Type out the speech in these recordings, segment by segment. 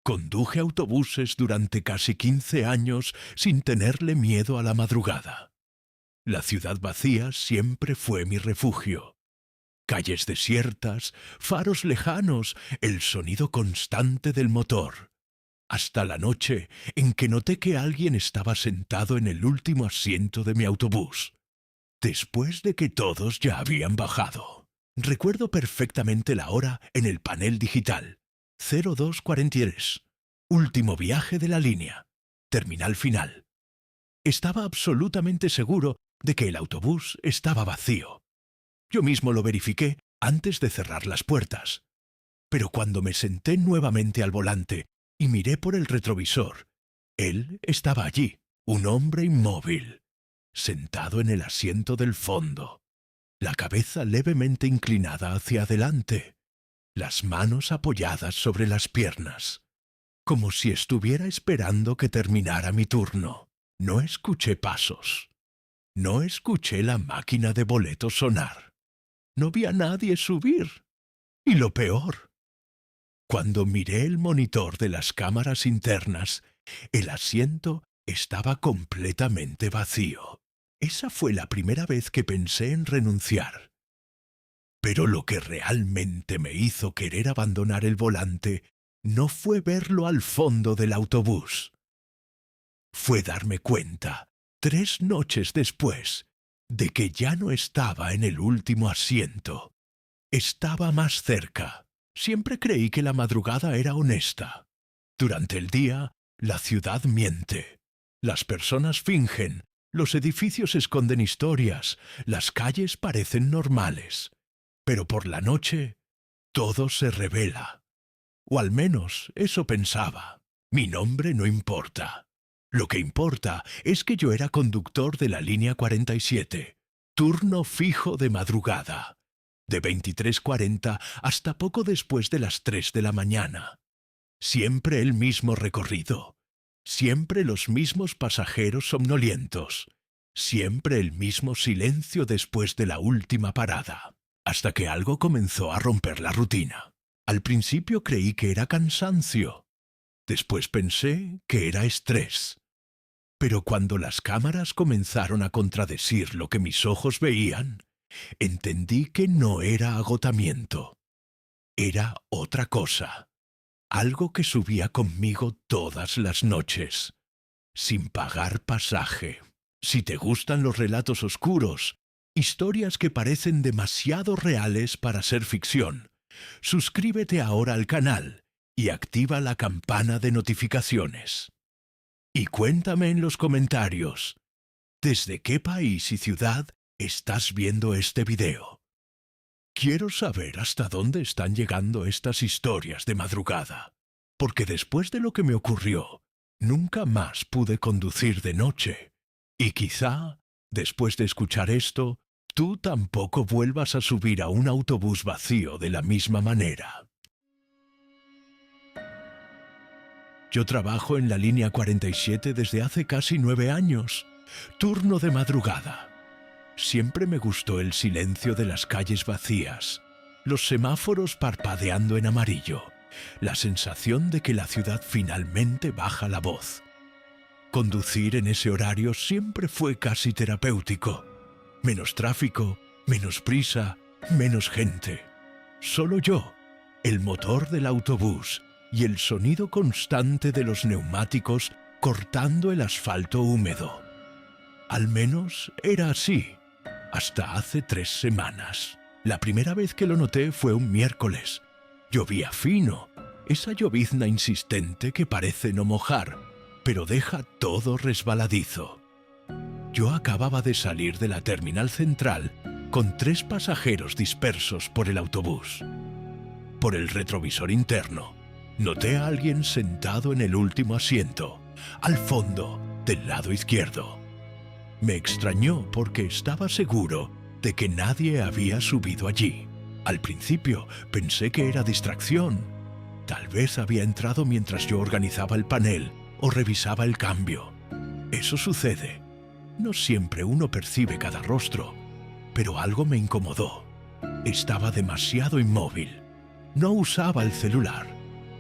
Conduje autobuses durante casi 15 años sin tenerle miedo a la madrugada. La ciudad vacía siempre fue mi refugio. Calles desiertas, faros lejanos, el sonido constante del motor. Hasta la noche en que noté que alguien estaba sentado en el último asiento de mi autobús, después de que todos ya habían bajado. Recuerdo perfectamente la hora en el panel digital. 02:43. Último viaje de la línea. Terminal final. Estaba absolutamente seguro de que el autobús estaba vacío. Yo mismo lo verifiqué antes de cerrar las puertas. Pero cuando me senté nuevamente al volante y miré por el retrovisor, él estaba allí, un hombre inmóvil, sentado en el asiento del fondo, la cabeza levemente inclinada hacia adelante, las manos apoyadas sobre las piernas, como si estuviera esperando que terminara mi turno. No escuché pasos. No escuché la máquina de boletos sonar. No vi a nadie subir. Y lo peor, cuando miré el monitor de las cámaras internas, el asiento estaba completamente vacío. Esa fue la primera vez que pensé en renunciar. Pero lo que realmente me hizo querer abandonar el volante no fue verlo al fondo del autobús. Fue darme cuenta, 3 noches después, de que ya no estaba en el último asiento. Estaba más cerca. Siempre creí que la madrugada era honesta. Durante el día, la ciudad miente. Las personas fingen, los edificios esconden historias, las calles parecen normales. Pero por la noche, todo se revela. O al menos eso pensaba. Mi nombre no importa. Lo que importa es que yo era conductor de la línea 47, turno fijo de madrugada, de 23:40 hasta poco después de las 3 de la mañana. Siempre el mismo recorrido, siempre los mismos pasajeros somnolientos, siempre el mismo silencio después de la última parada, hasta que algo comenzó a romper la rutina. Al principio creí que era cansancio. Después pensé que era estrés. Pero cuando las cámaras comenzaron a contradecir lo que mis ojos veían, entendí que no era agotamiento. Era otra cosa. Algo que subía conmigo todas las noches, sin pagar pasaje. Si te gustan los relatos oscuros, historias que parecen demasiado reales para ser ficción, suscríbete ahora al canal y activa la campana de notificaciones. Y cuéntame en los comentarios, ¿desde qué país y ciudad estás viendo este video? Quiero saber hasta dónde están llegando estas historias de madrugada, porque después de lo que me ocurrió, nunca más pude conducir de noche. Y quizá, después de escuchar esto, tú tampoco vuelvas a subir a un autobús vacío de la misma manera. Yo trabajo en la línea 47 desde hace casi 9 años, turno de madrugada. Siempre me gustó el silencio de las calles vacías, los semáforos parpadeando en amarillo, la sensación de que la ciudad finalmente baja la voz. Conducir en ese horario siempre fue casi terapéutico. Menos tráfico, menos prisa, menos gente. Solo yo, el motor del autobús y el sonido constante de los neumáticos cortando el asfalto húmedo. Al menos era así, hasta hace 3 semanas. La primera vez que lo noté fue un miércoles. Llovía fino, esa llovizna insistente que parece no mojar, pero deja todo resbaladizo. Yo acababa de salir de la terminal central con 3 pasajeros dispersos por el autobús. Por el retrovisor interno, noté a alguien sentado en el último asiento, al fondo, del lado izquierdo. Me extrañó porque estaba seguro de que nadie había subido allí. Al principio pensé que era distracción. Tal vez había entrado mientras yo organizaba el panel o revisaba el cambio. Eso sucede. No siempre uno percibe cada rostro, pero algo me incomodó. Estaba demasiado inmóvil. No usaba el celular.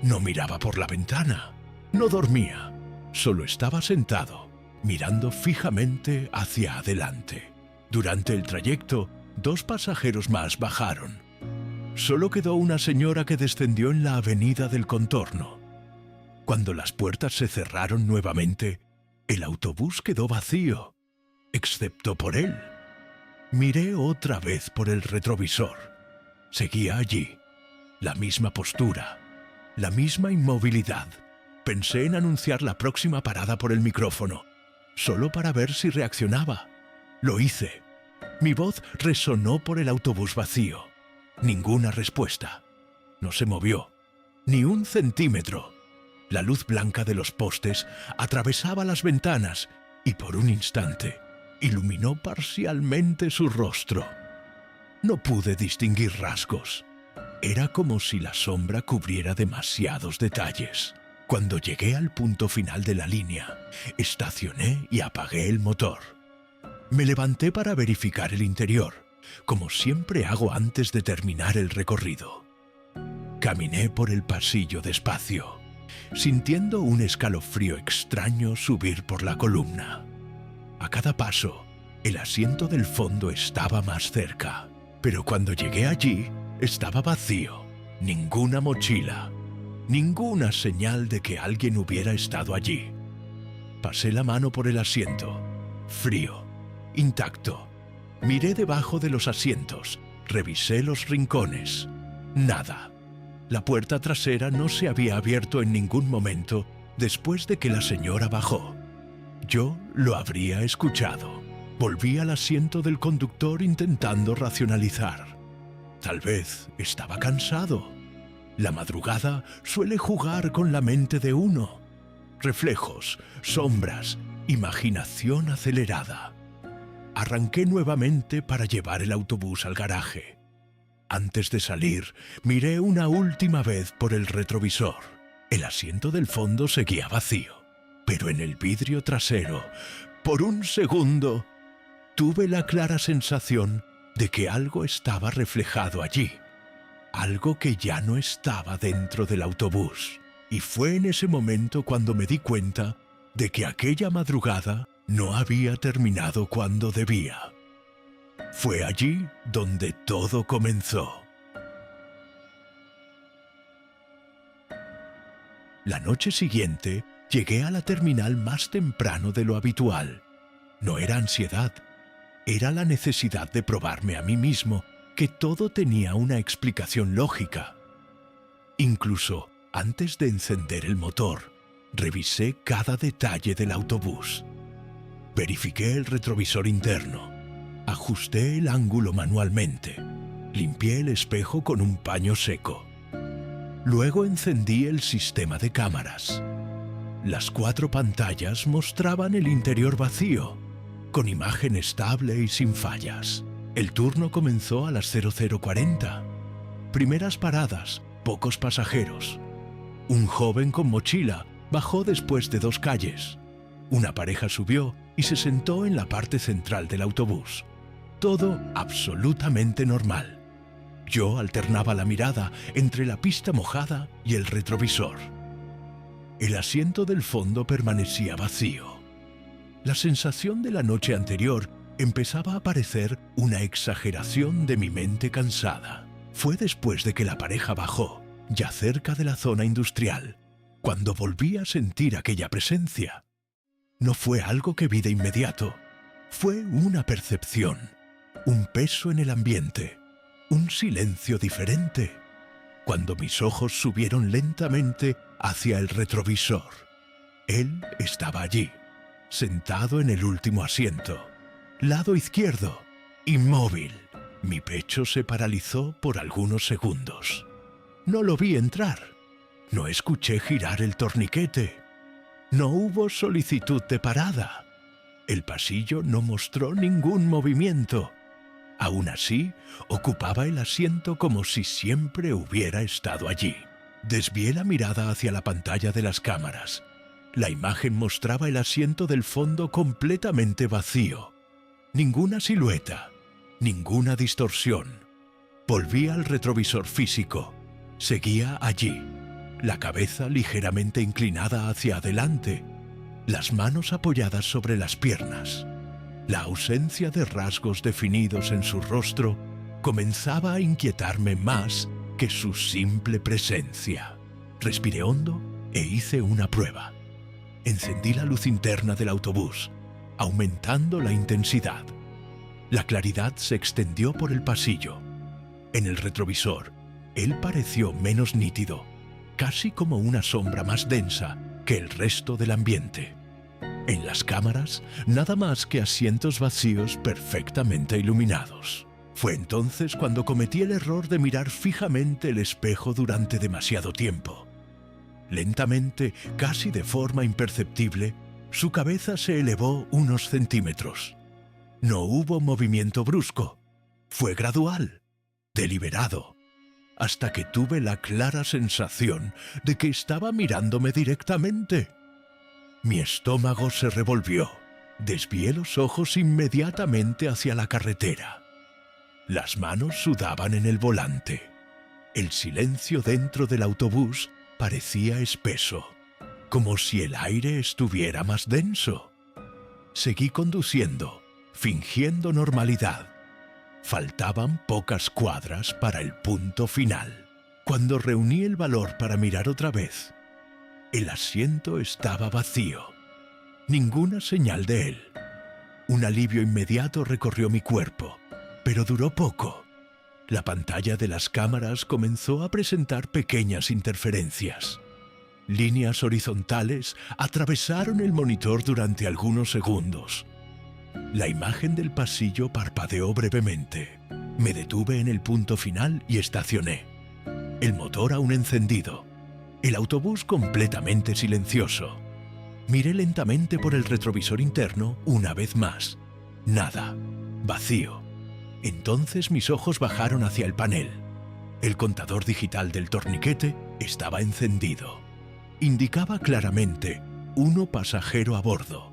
No miraba por la ventana, no dormía, solo estaba sentado, mirando fijamente hacia adelante. Durante el trayecto, 2 pasajeros más bajaron. Solo quedó una señora que descendió en la avenida del contorno. Cuando las puertas se cerraron nuevamente, el autobús quedó vacío, excepto por él. Miré otra vez por el retrovisor. Seguía allí, la misma postura, la misma inmovilidad. Pensé en anunciar la próxima parada por el micrófono, solo para ver si reaccionaba. Lo hice. Mi voz resonó por el autobús vacío. Ninguna respuesta. No se movió, ni un centímetro. La luz blanca de los postes atravesaba las ventanas y por un instante iluminó parcialmente su rostro. No pude distinguir rasgos. Era como si la sombra cubriera demasiados detalles. Cuando llegué al punto final de la línea, estacioné y apagué el motor. Me levanté para verificar el interior, como siempre hago antes de terminar el recorrido. Caminé por el pasillo despacio, sintiendo un escalofrío extraño subir por la columna. A cada paso, el asiento del fondo estaba más cerca, pero cuando llegué allí, estaba vacío. Ninguna mochila, ninguna señal de que alguien hubiera estado allí. Pasé la mano por el asiento, frío, intacto. Miré debajo de los asientos, revisé los rincones. Nada. La puerta trasera no se había abierto en ningún momento después de que la señora bajó. Yo lo habría escuchado. Volví al asiento del conductor intentando racionalizar. Tal vez estaba cansado. La madrugada suele jugar con la mente de uno. Reflejos, sombras, imaginación acelerada. Arranqué nuevamente para llevar el autobús al garaje. Antes de salir, miré una última vez por el retrovisor. El asiento del fondo seguía vacío, pero en el vidrio trasero, por un segundo, tuve la clara sensación de que algo estaba reflejado allí. Algo que ya no estaba dentro del autobús. Y fue en ese momento cuando me di cuenta de que aquella madrugada no había terminado cuando debía. Fue allí donde todo comenzó. La noche siguiente llegué a la terminal más temprano de lo habitual. No era ansiedad, era la necesidad de probarme a mí mismo que todo tenía una explicación lógica. Incluso antes de encender el motor, revisé cada detalle del autobús. Verifiqué el retrovisor interno, ajusté el ángulo manualmente, limpié el espejo con un paño seco. Luego encendí el sistema de cámaras. Las 4 pantallas mostraban el interior vacío, con imagen estable y sin fallas. El turno comenzó a las 00:40. Primeras paradas, pocos pasajeros. Un joven con mochila bajó después de 2 calles. Una pareja subió y se sentó en la parte central del autobús. Todo absolutamente normal. Yo alternaba la mirada entre la pista mojada y el retrovisor. El asiento del fondo permanecía vacío. La sensación de la noche anterior empezaba a parecer una exageración de mi mente cansada. Fue después de que la pareja bajó, ya cerca de la zona industrial, cuando volví a sentir aquella presencia. No fue algo que vi de inmediato, fue una percepción, un peso en el ambiente, un silencio diferente, cuando mis ojos subieron lentamente hacia el retrovisor. Él estaba allí, sentado en el último asiento, lado izquierdo, inmóvil. Mi pecho se paralizó por algunos segundos. No lo vi entrar, no escuché girar el torniquete, no hubo solicitud de parada. El pasillo no mostró ningún movimiento. Aún así, ocupaba el asiento como si siempre hubiera estado allí. Desvié la mirada hacia la pantalla de las cámaras. La imagen mostraba el asiento del fondo completamente vacío. Ninguna silueta, ninguna distorsión. Volví al retrovisor físico. Seguía allí, la cabeza ligeramente inclinada hacia adelante, las manos apoyadas sobre las piernas. La ausencia de rasgos definidos en su rostro comenzaba a inquietarme más que su simple presencia. Respiré hondo e hice una prueba. Encendí la luz interna del autobús, aumentando la intensidad. La claridad se extendió por el pasillo. En el retrovisor, él pareció menos nítido, casi como una sombra más densa que el resto del ambiente. En las cámaras, nada más que asientos vacíos perfectamente iluminados. Fue entonces cuando cometí el error de mirar fijamente el espejo durante demasiado tiempo. Lentamente, casi de forma imperceptible, su cabeza se elevó unos centímetros. No hubo movimiento brusco. Fue gradual, deliberado, hasta que tuve la clara sensación de que estaba mirándome directamente. Mi estómago se revolvió. Desvié los ojos inmediatamente hacia la carretera. Las manos sudaban en el volante. El silencio dentro del autobús parecía espeso, como si el aire estuviera más denso. Seguí conduciendo, fingiendo normalidad. Faltaban pocas cuadras para el punto final. Cuando reuní el valor para mirar otra vez, el asiento estaba vacío. Ninguna señal de él. Un alivio inmediato recorrió mi cuerpo, pero duró poco. La pantalla de las cámaras comenzó a presentar pequeñas interferencias. Líneas horizontales atravesaron el monitor durante algunos segundos. La imagen del pasillo parpadeó brevemente. Me detuve en el punto final y estacioné. El motor aún encendido. El autobús completamente silencioso. Miré lentamente por el retrovisor interno una vez más. Nada. Vacío. Entonces mis ojos bajaron hacia el panel. El contador digital del torniquete estaba encendido. Indicaba claramente 1 pasajero a bordo.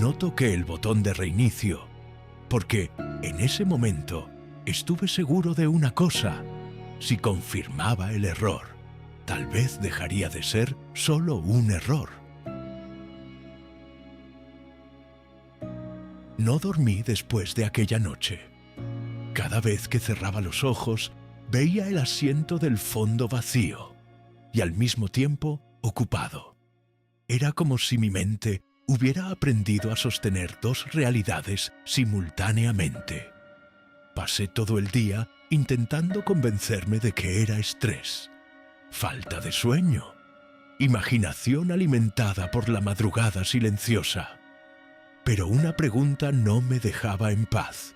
No toqué el botón de reinicio, porque en ese momento estuve seguro de una cosa. Si confirmaba el error, tal vez dejaría de ser solo un error. No dormí después de aquella noche. Cada vez que cerraba los ojos, veía el asiento del fondo vacío y al mismo tiempo ocupado. Era como si mi mente hubiera aprendido a sostener 2 realidades simultáneamente. Pasé todo el día intentando convencerme de que era estrés, falta de sueño, imaginación alimentada por la madrugada silenciosa. Pero una pregunta no me dejaba en paz.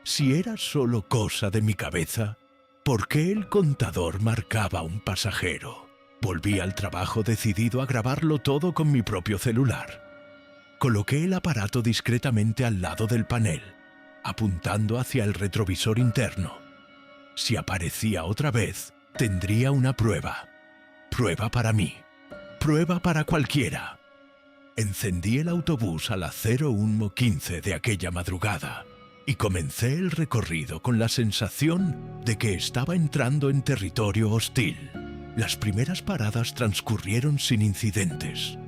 Si era solo cosa de mi cabeza, ¿por qué el contador marcaba un pasajero? Volví al trabajo decidido a grabarlo todo con mi propio celular. Coloqué el aparato discretamente al lado del panel, apuntando hacia el retrovisor interno. Si aparecía otra vez, tendría una prueba. Prueba para mí. Prueba para cualquiera. Encendí el autobús a las 01:15 de aquella madrugada y comencé el recorrido con la sensación de que estaba entrando en territorio hostil. Las primeras paradas transcurrieron sin incidentes.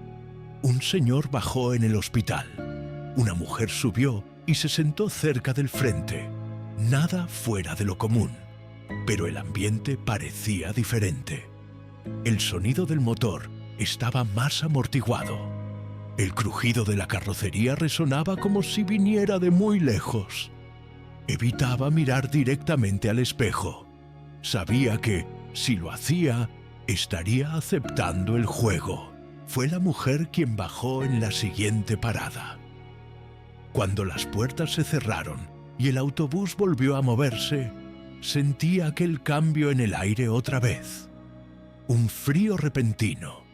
Un señor bajó en el hospital. Una mujer subió y se sentó cerca del frente. Nada fuera de lo común, pero el ambiente parecía diferente. El sonido del motor estaba más amortiguado. El crujido de la carrocería resonaba como si viniera de muy lejos. Evitaba mirar directamente al espejo. Sabía que, si lo hacía, estaría aceptando el juego. Fue la mujer quien bajó en la siguiente parada. Cuando las puertas se cerraron y el autobús volvió a moverse, sentí aquel cambio en el aire otra vez. Un frío repentino,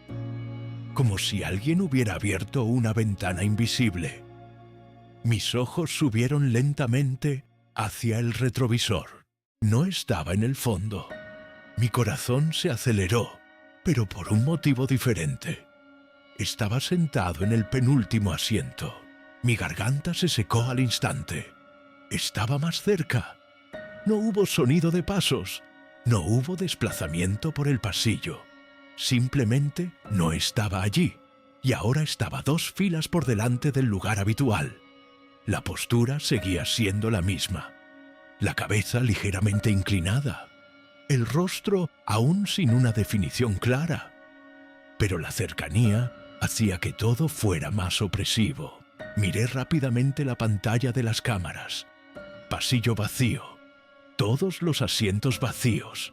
como si alguien hubiera abierto una ventana invisible. Mis ojos subieron lentamente hacia el retrovisor. No estaba en el fondo. Mi corazón se aceleró, pero por un motivo diferente. Estaba sentado en el penúltimo asiento. Mi garganta se secó al instante. Estaba más cerca. No hubo sonido de pasos. No hubo desplazamiento por el pasillo. Simplemente no estaba allí, y ahora estaba 2 filas por delante del lugar habitual. La postura seguía siendo la misma, la cabeza ligeramente inclinada, el rostro aún sin una definición clara. Pero la cercanía hacía que todo fuera más opresivo. Miré rápidamente la pantalla de las cámaras. Pasillo vacío, todos los asientos vacíos,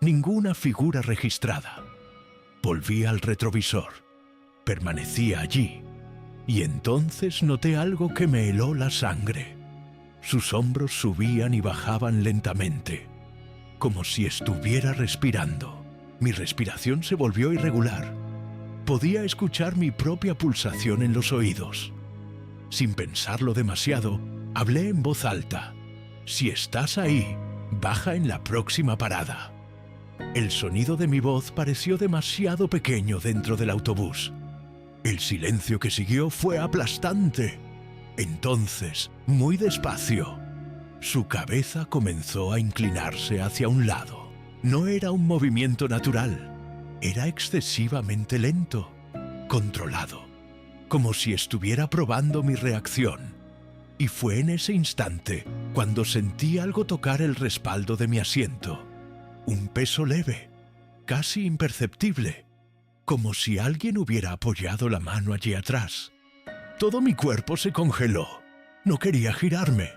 ninguna figura registrada. Volví al retrovisor. Permanecía allí, y entonces noté algo que me heló la sangre. Sus hombros subían y bajaban lentamente, como si estuviera respirando. Mi respiración se volvió irregular. Podía escuchar mi propia pulsación en los oídos. Sin pensarlo demasiado, hablé en voz alta. «Si estás ahí, baja en la próxima parada». El sonido de mi voz pareció demasiado pequeño dentro del autobús. El silencio que siguió fue aplastante. Entonces, muy despacio, su cabeza comenzó a inclinarse hacia un lado. No era un movimiento natural, era excesivamente lento, controlado, como si estuviera probando mi reacción. Y fue en ese instante cuando sentí algo tocar el respaldo de mi asiento. Un peso leve, casi imperceptible, como si alguien hubiera apoyado la mano allí atrás. Todo mi cuerpo se congeló. No quería girarme.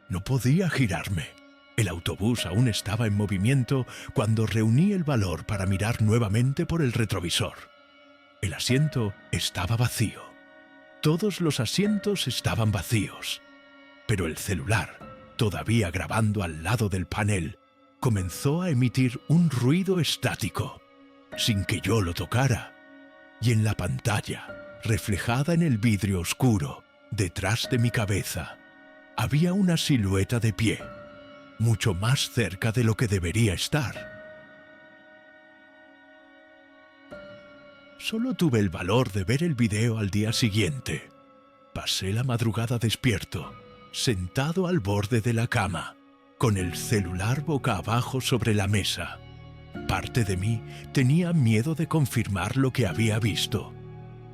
No podía girarme. El autobús aún estaba en movimiento cuando reuní el valor para mirar nuevamente por el retrovisor. El asiento estaba vacío. Todos los asientos estaban vacíos. Pero el celular, todavía grabando al lado del panel, comenzó a emitir un ruido estático, sin que yo lo tocara. Y en la pantalla, reflejada en el vidrio oscuro, detrás de mi cabeza, había una silueta de pie, mucho más cerca de lo que debería estar. Solo tuve el valor de ver el video al día siguiente. Pasé la madrugada despierto, sentado al borde de la cama, con el celular boca abajo sobre la mesa. Parte de mí tenía miedo de confirmar lo que había visto.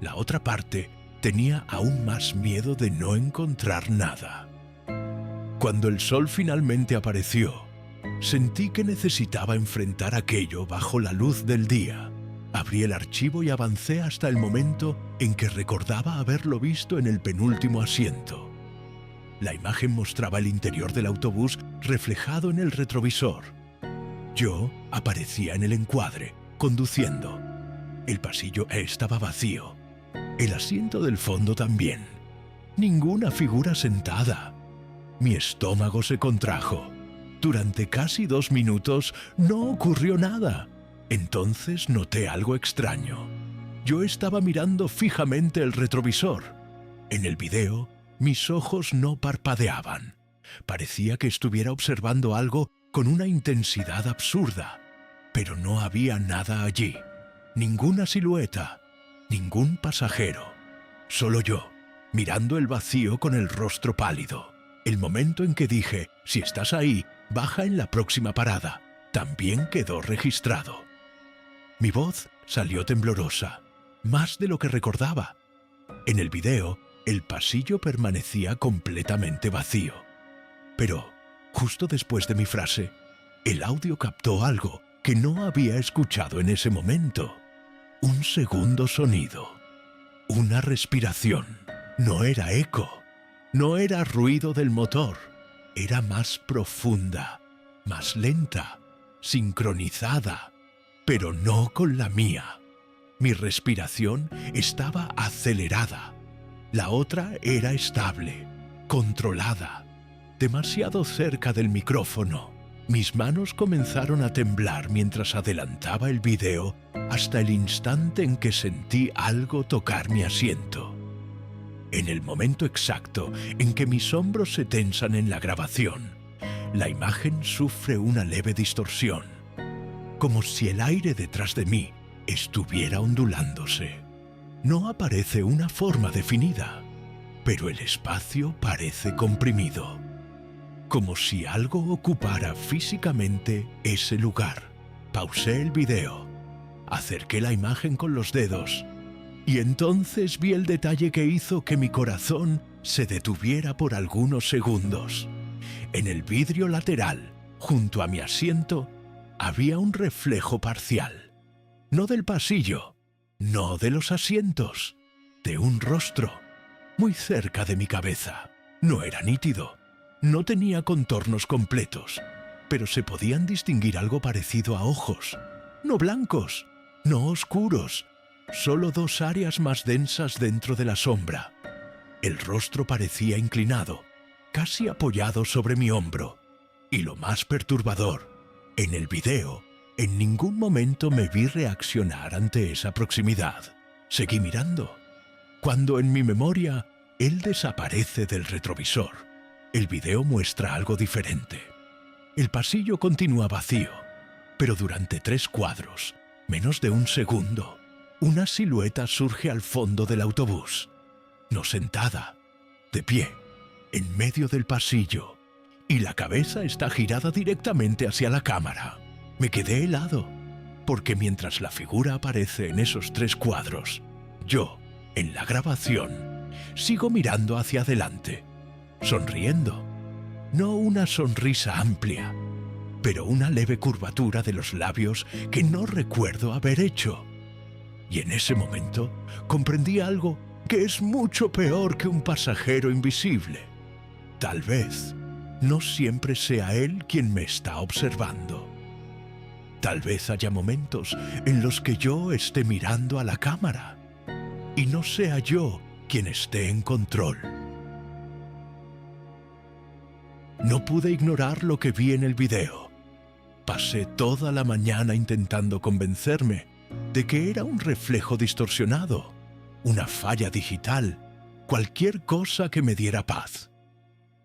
La otra parte tenía aún más miedo de no encontrar nada. Cuando el sol finalmente apareció, sentí que necesitaba enfrentar aquello bajo la luz del día. Abrí el archivo y avancé hasta el momento en que recordaba haberlo visto en el penúltimo asiento. La imagen mostraba el interior del autobús reflejado en el retrovisor. Yo aparecía en el encuadre, conduciendo. El pasillo estaba vacío. El asiento del fondo también. Ninguna figura sentada. Mi estómago se contrajo. Durante casi 2 minutos no ocurrió nada. Entonces noté algo extraño. Yo estaba mirando fijamente el retrovisor. En el video, mis ojos no parpadeaban. Parecía que estuviera observando algo con una intensidad absurda. Pero no había nada allí. Ninguna silueta. Ningún pasajero. Solo yo, mirando el vacío con el rostro pálido. El momento en que dije, si estás ahí, baja en la próxima parada, también quedó registrado. Mi voz salió temblorosa, más de lo que recordaba. En el video, el pasillo permanecía completamente vacío. Pero, justo después de mi frase, el audio captó algo que no había escuchado en ese momento. Un segundo sonido. Una respiración. No era eco. No era ruido del motor. Era más profunda, más lenta, sincronizada, pero no con la mía. Mi respiración estaba acelerada. La otra era estable, controlada, demasiado cerca del micrófono. Mis manos comenzaron a temblar mientras adelantaba el video hasta el instante en que sentí algo tocar mi asiento. En el momento exacto en que mis hombros se tensan en la grabación, la imagen sufre una leve distorsión, como si el aire detrás de mí estuviera ondulándose. No aparece una forma definida, pero el espacio parece comprimido, como si algo ocupara físicamente ese lugar. Pausé el video. Acerqué la imagen con los dedos y entonces vi el detalle que hizo que mi corazón se detuviera por algunos segundos. En el vidrio lateral, junto a mi asiento, había un reflejo parcial. No del pasillo, no de los asientos, de un rostro, muy cerca de mi cabeza. No era nítido, no tenía contornos completos, pero se podían distinguir algo parecido a ojos, no blancos, no oscuros, solo dos áreas más densas dentro de la sombra. El rostro parecía inclinado, casi apoyado sobre mi hombro. Y lo más perturbador, en el video, en ningún momento me vi reaccionar ante esa proximidad. Seguí mirando. Cuando en mi memoria él desaparece del retrovisor, el video muestra algo diferente. El pasillo continúa vacío, pero durante 3 cuadros, menos de un segundo, una silueta surge al fondo del autobús. No sentada, de pie, en medio del pasillo, y la cabeza está girada directamente hacia la cámara. Me quedé helado, porque mientras la figura aparece en esos 3 cuadros, yo, en la grabación, sigo mirando hacia adelante, sonriendo. No una sonrisa amplia, pero una leve curvatura de los labios que no recuerdo haber hecho. Y en ese momento comprendí algo que es mucho peor que un pasajero invisible. Tal vez no siempre sea él quien me está observando. Tal vez haya momentos en los que yo esté mirando a la cámara y no sea yo quien esté en control. No pude ignorar lo que vi en el video. Pasé toda la mañana intentando convencerme de que era un reflejo distorsionado, una falla digital, cualquier cosa que me diera paz.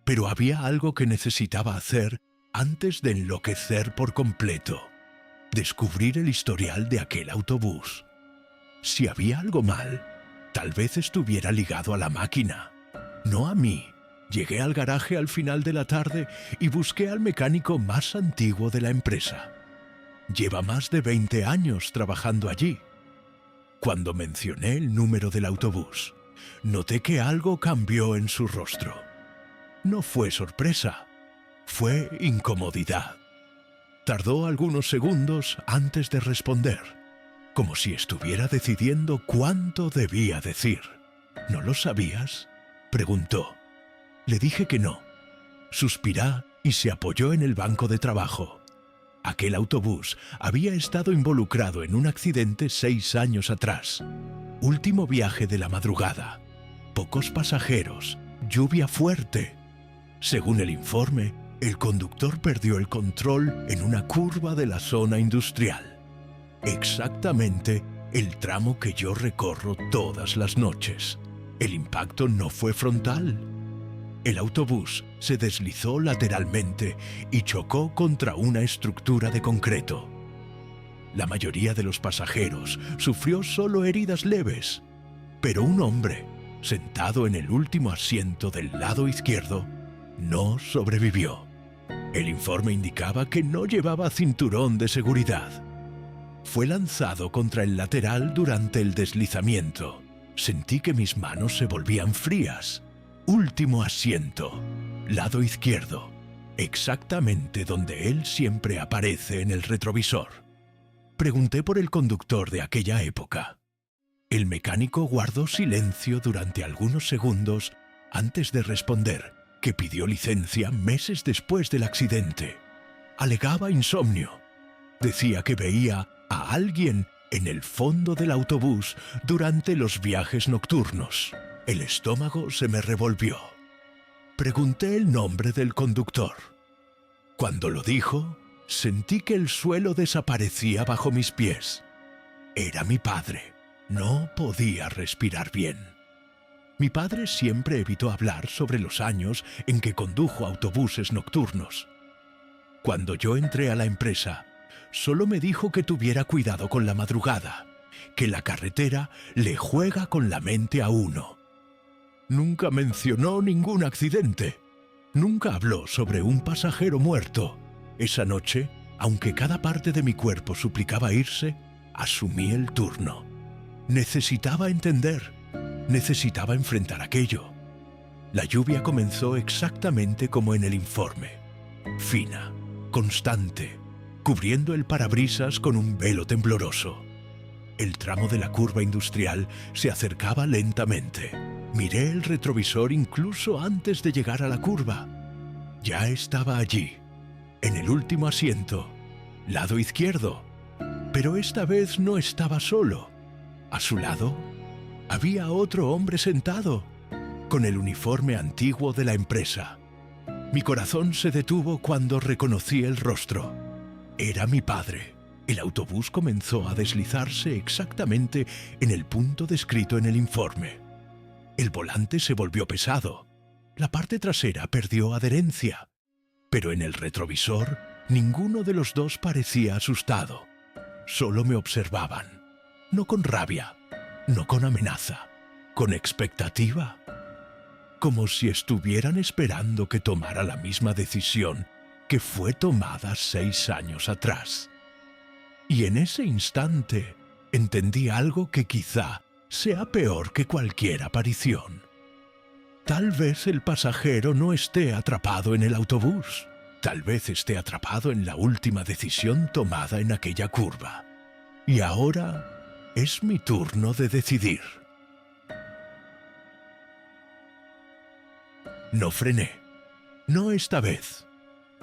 Pero había algo que necesitaba hacer antes de enloquecer por completo: descubrir el historial de aquel autobús. Si había algo mal, tal vez estuviera ligado a la máquina, no a mí. Llegué al garaje al final de la tarde y busqué al mecánico más antiguo de la empresa. Lleva más de 20 años trabajando allí. Cuando mencioné el número del autobús, noté que algo cambió en su rostro. No fue sorpresa, fue incomodidad. Tardó algunos segundos antes de responder, como si estuviera decidiendo cuánto debía decir. ¿No lo sabías?, preguntó. Le dije que no. Suspiró y se apoyó en el banco de trabajo. Aquel autobús había estado involucrado en un accidente 6 años atrás. Último viaje de la madrugada. Pocos pasajeros. Lluvia fuerte. Según el informe, el conductor perdió el control en una curva de la zona industrial. Exactamente el tramo que yo recorro todas las noches. El impacto no fue frontal. El autobús se deslizó lateralmente y chocó contra una estructura de concreto. La mayoría de los pasajeros sufrió solo heridas leves, pero un hombre, sentado en el último asiento del lado izquierdo, no sobrevivió. El informe indicaba que no llevaba cinturón de seguridad. Fue lanzado contra el lateral durante el deslizamiento. Sentí que mis manos se volvían frías. Último asiento, lado izquierdo, exactamente donde él siempre aparece en el retrovisor. Pregunté por el conductor de aquella época. El mecánico guardó silencio durante algunos segundos antes de responder que pidió licencia meses después del accidente. Alegaba insomnio. Decía que veía a alguien en el fondo del autobús durante los viajes nocturnos. El estómago se me revolvió. Pregunté el nombre del conductor. Cuando lo dijo, sentí que el suelo desaparecía bajo mis pies. Era mi padre. No podía respirar bien. Mi padre siempre evitó hablar sobre los años en que condujo autobuses nocturnos. Cuando yo entré a la empresa, solo me dijo que tuviera cuidado con la madrugada, que la carretera le juega con la mente a uno. Nunca mencionó ningún accidente. Nunca habló sobre un pasajero muerto. Esa noche, aunque cada parte de mi cuerpo suplicaba irse, Asumí el turno. Necesitaba entender. Necesitaba enfrentar aquello. La lluvia comenzó exactamente como en el informe. Fina, constante, cubriendo el parabrisas con un velo tembloroso. El tramo de la curva industrial se acercaba lentamente. Miré el retrovisor incluso antes de llegar a la curva. Ya estaba allí, en el último asiento, lado izquierdo. Pero esta vez no estaba solo. A su lado había otro hombre sentado, con el uniforme antiguo de la empresa. Mi corazón se detuvo cuando reconocí el rostro. Era mi padre. El autobús comenzó a deslizarse exactamente en el punto descrito en el informe. El volante se volvió pesado. La parte trasera perdió adherencia. Pero en el retrovisor, ninguno de los dos parecía asustado. Solo me observaban. No con rabia, no con amenaza, con expectativa. Como si estuvieran esperando que tomara la misma decisión que fue tomada 6 años atrás. Y en ese instante entendí algo que quizá sea peor que cualquier aparición. Tal vez el pasajero no esté atrapado en el autobús. Tal vez esté atrapado en la última decisión tomada en aquella curva. Y ahora es mi turno de decidir. No frené. No esta vez.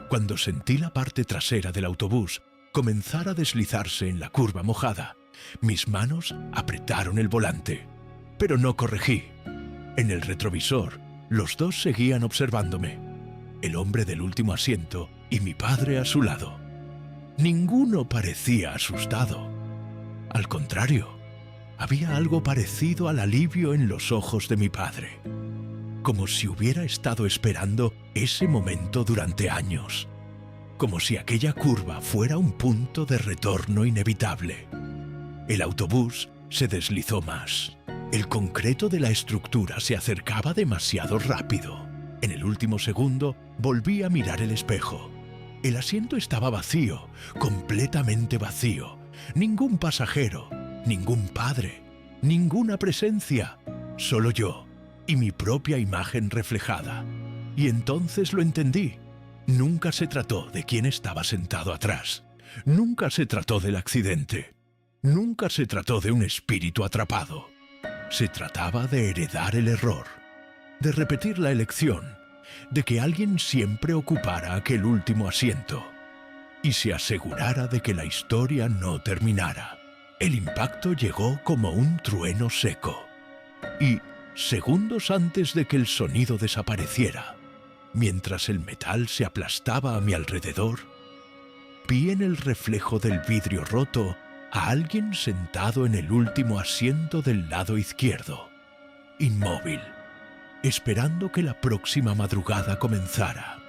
Cuando sentí la parte trasera del autobús comenzar a deslizarse en la curva mojada, mis manos apretaron el volante. Pero no corregí. En el retrovisor, los dos seguían observándome. El hombre del último asiento y mi padre a su lado. Ninguno parecía asustado. Al contrario, había algo parecido al alivio en los ojos de mi padre. Como si hubiera estado esperando ese momento durante años. Como si aquella curva fuera un punto de retorno inevitable. El autobús se deslizó más. El concreto de la estructura se acercaba demasiado rápido. En el último segundo volví a mirar el espejo. El asiento estaba vacío, completamente vacío. Ningún pasajero, ningún padre, ninguna presencia. Solo yo y mi propia imagen reflejada. Y entonces lo entendí. Nunca se trató de quién estaba sentado atrás. Nunca se trató del accidente. Nunca se trató de un espíritu atrapado. Se trataba de heredar el error, de repetir la elección, de que alguien siempre ocupara aquel último asiento y se asegurara de que la historia no terminara. El impacto llegó como un trueno seco y, segundos antes de que el sonido desapareciera, mientras el metal se aplastaba a mi alrededor, vi en el reflejo del vidrio roto a alguien sentado en el último asiento del lado izquierdo, inmóvil, esperando que la próxima madrugada comenzara.